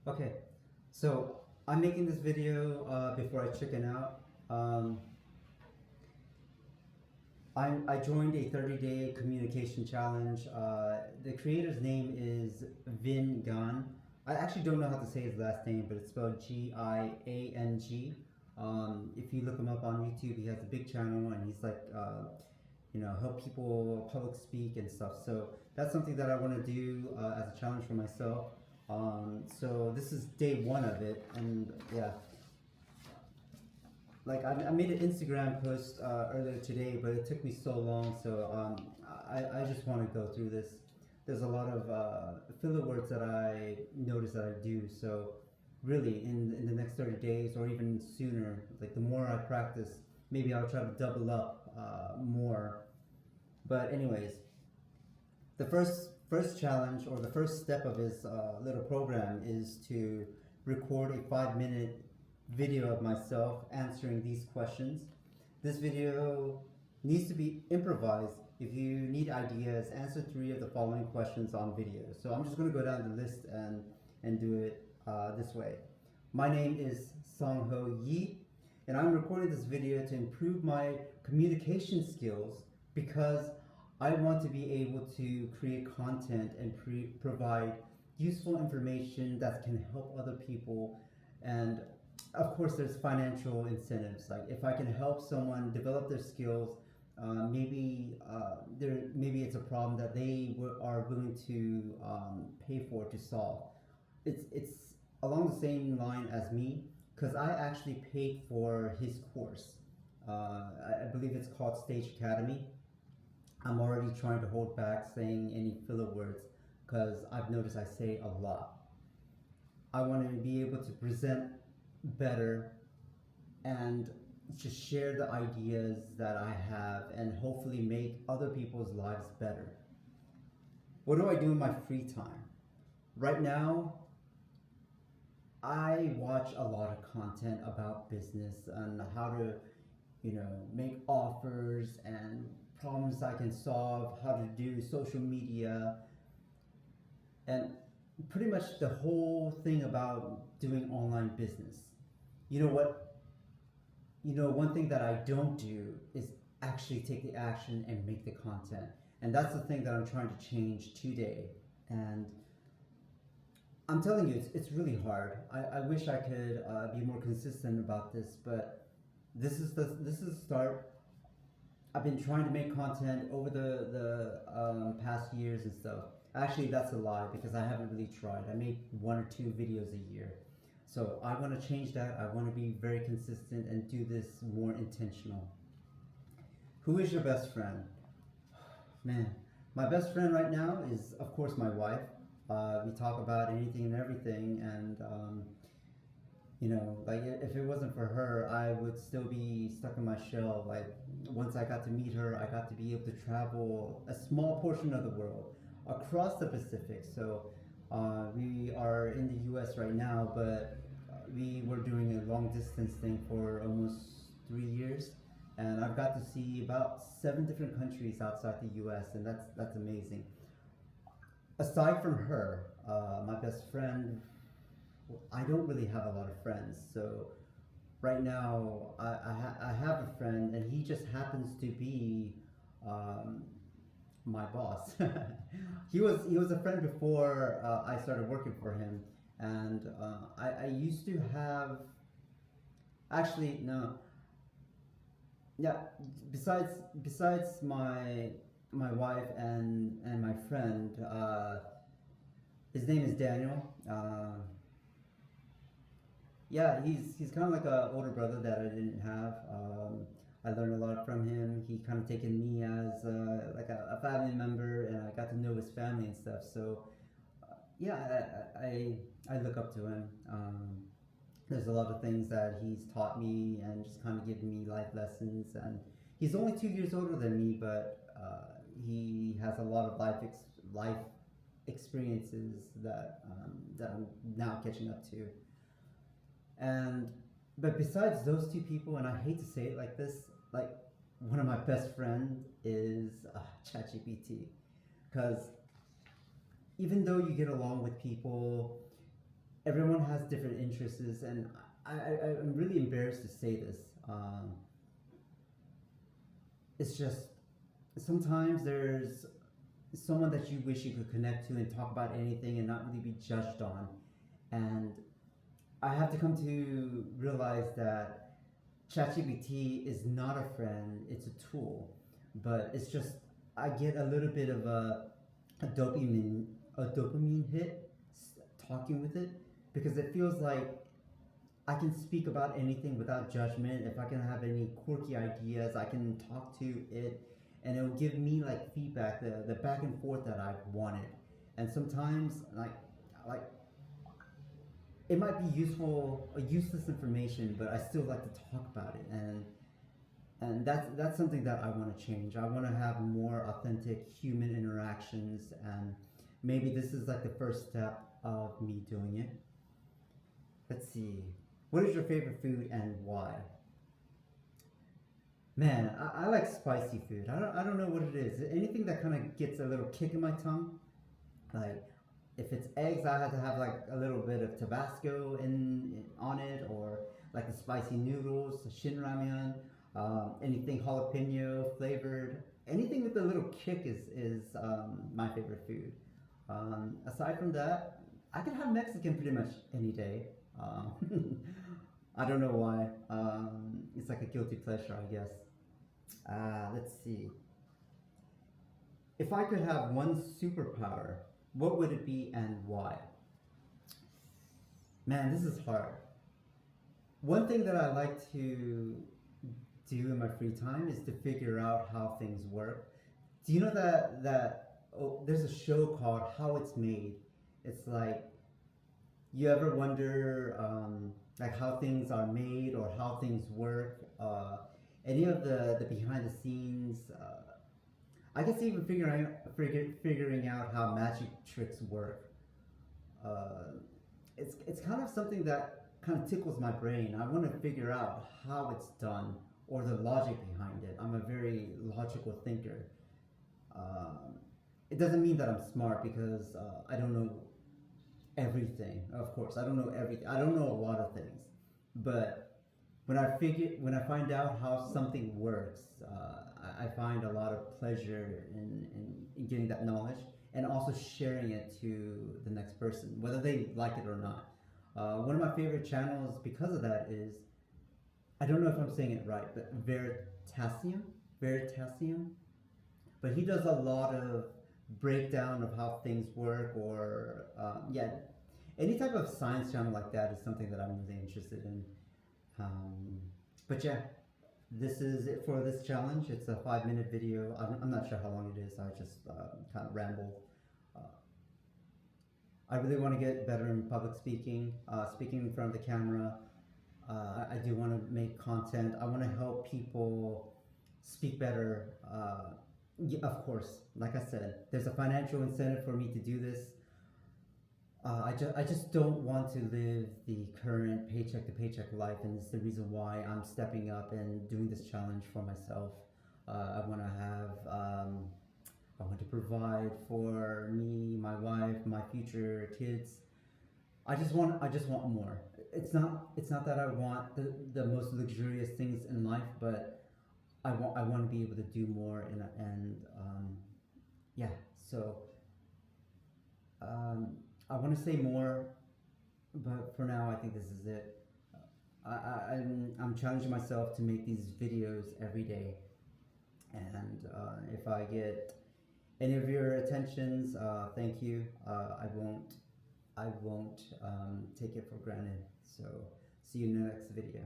Okay, so I'm making this video before I chicken out. Um, I joined a 30-day communication challenge. The creator's name is Vin Gan. I actually don't know how to say his last name, but it's spelled Giang. If you look him up on YouTube, he has a big channel and he's like, help people public speak and stuff. So that's something that I want to do as a challenge for myself. So this is day one of it, and yeah, like I made an Instagram post earlier today, but it took me so long. So I just want to go through this. There's a lot of filler words that I notice that I do. So really, in the next 30 days or even sooner, like the more I practice, maybe I'll try to double up more. But anyways, the first challenge or the first step of his little program is to record a 5-minute video of myself answering these questions. This video needs to be improvised. If you need ideas, answer 3 of the following questions on video. So I'm just going to go down the list and do it this way. My name is Song Ho Yi, and I'm recording this video to improve my communication skills because I want to be able to create content and provide useful information that can help other people. And of course, there's financial incentives. Like if I can help someone develop their skills, maybe it's a problem that they are willing to pay for to solve. It's along the same line as me because I actually paid for his course. I believe it's called Stage Academy. I'm already trying to hold back saying any filler words because I've noticed I say a lot. I want to be able to present better and just share the ideas that I have and hopefully make other people's lives better. What do I do in my free time? Right now, I watch a lot of content about business and how to, make offers and problems I can solve, how to do social media, and pretty much the whole thing about doing online business. You know what? One thing that I don't do is actually take the action and make the content. And that's the thing that I'm trying to change today. And I'm telling you, it's really hard. I wish I could be more consistent about this, but this is the start. I've been trying to make content over the past years and stuff. Actually, that's a lie because I haven't really tried. I make 1 or 2 videos a year. So I want to change that. I want to be very consistent and do this more intentional. Who is your best friend? Man, my best friend right now is, of course, my wife. We talk about anything and everything, and like if it wasn't for her, I would still be stuck in my shell. Like once I got to meet her, I got to be able to travel a small portion of the world across the Pacific. So we are in the U.S. right now, but we were doing a long distance thing for almost 3 years, and I've got to see about 7 different countries outside the U.S., and that's amazing. Aside from her, my best friend, I don't really have a lot of friends. So right now, I have a friend, and he just happens to be my boss. He was a friend before I started working for him, and I used to have, actually no, yeah. Besides my wife and my friend, his name is Daniel. Yeah, he's kind of like an older brother that I didn't have. I learned a lot from him. He kind of taken me as like a family member, and I got to know his family and stuff. So yeah, I look up to him. There's a lot of things that he's taught me and just kind of given me life lessons. And he's only 2 years older than me, but he has a lot of life experiences that I'm now catching up to. And but besides those 2 people, and I hate to say it like this, like one of my best friends is ChatGPT, because even though you get along with people, everyone has different interests, and I'm really embarrassed to say this. It's just sometimes there's someone that you wish you could connect to and talk about anything and not really be judged on. And I have to come to realize that ChatGPT is not a friend, it's a tool. But it's just, I get a little bit of a dopamine hit talking with it, because it feels like I can speak about anything without judgment. If I can have any quirky ideas, I can talk to it, and it'll give me like feedback, the back and forth that I wanted. And sometimes like it might be useful, useless information, but I still like to talk about it, and that's something that I want to change. I want to have more authentic human interactions, and maybe this is like the first step of me doing it. Let's see. What is your favorite food and why? Man, I like spicy food. I don't know what it is. Anything that kind of gets a little kick in my tongue. Like, if it's eggs, I have to have like a little bit of Tabasco in on it, or like the spicy noodles, the shin ramyun, anything jalapeno flavored. Anything with a little kick is my favorite food. Aside from that, I can have Mexican pretty much any day. Um, I don't know why. It's like a guilty pleasure, I guess. Let's see. If I could have one superpower, what would it be and why? Man, this is hard. One thing that I like to do in my free time is to figure out how things work. Do you know that there's a show called How It's Made? It's like, you ever wonder like how things are made or how things work? Any of the behind the scenes. I guess even figuring out how magic tricks work. It's kind of something that kind of tickles my brain. I want to figure out how it's done or the logic behind it. I'm a very logical thinker. It doesn't mean that I'm smart, because I don't know everything. Of course, I don't know everything. I don't know a lot of things, but when I find out how something works, I find a lot of pleasure in getting that knowledge and also sharing it to the next person, whether they like it or not. One of my favorite channels because of that is, I don't know if I'm saying it right, but Veritasium, but he does a lot of breakdown of how things work, or yeah, any type of science channel like that is something that I'm really interested in. But yeah, this is it for this challenge. It's a 5-minute video. I'm not sure how long it is. I just kind of ramble. Uh, I really want to get better in public speaking, speaking in front of the camera. I do want to make content. I want to help people speak better. Yeah, of course, like I said, there's a financial incentive for me to do this. I just don't want to live the current paycheck to paycheck life, and it's the reason why I'm stepping up and doing this challenge for myself. I want to have, I want to provide for me, my wife, my future kids. I just want more. It's not that I want the most luxurious things in life, but I want to be able to do more, and yeah. So I want to say more, but for now I think this is it. I'm challenging myself to make these videos every day, and if I get any of your attentions, thank you. I won't take it for granted. So see you in the next video.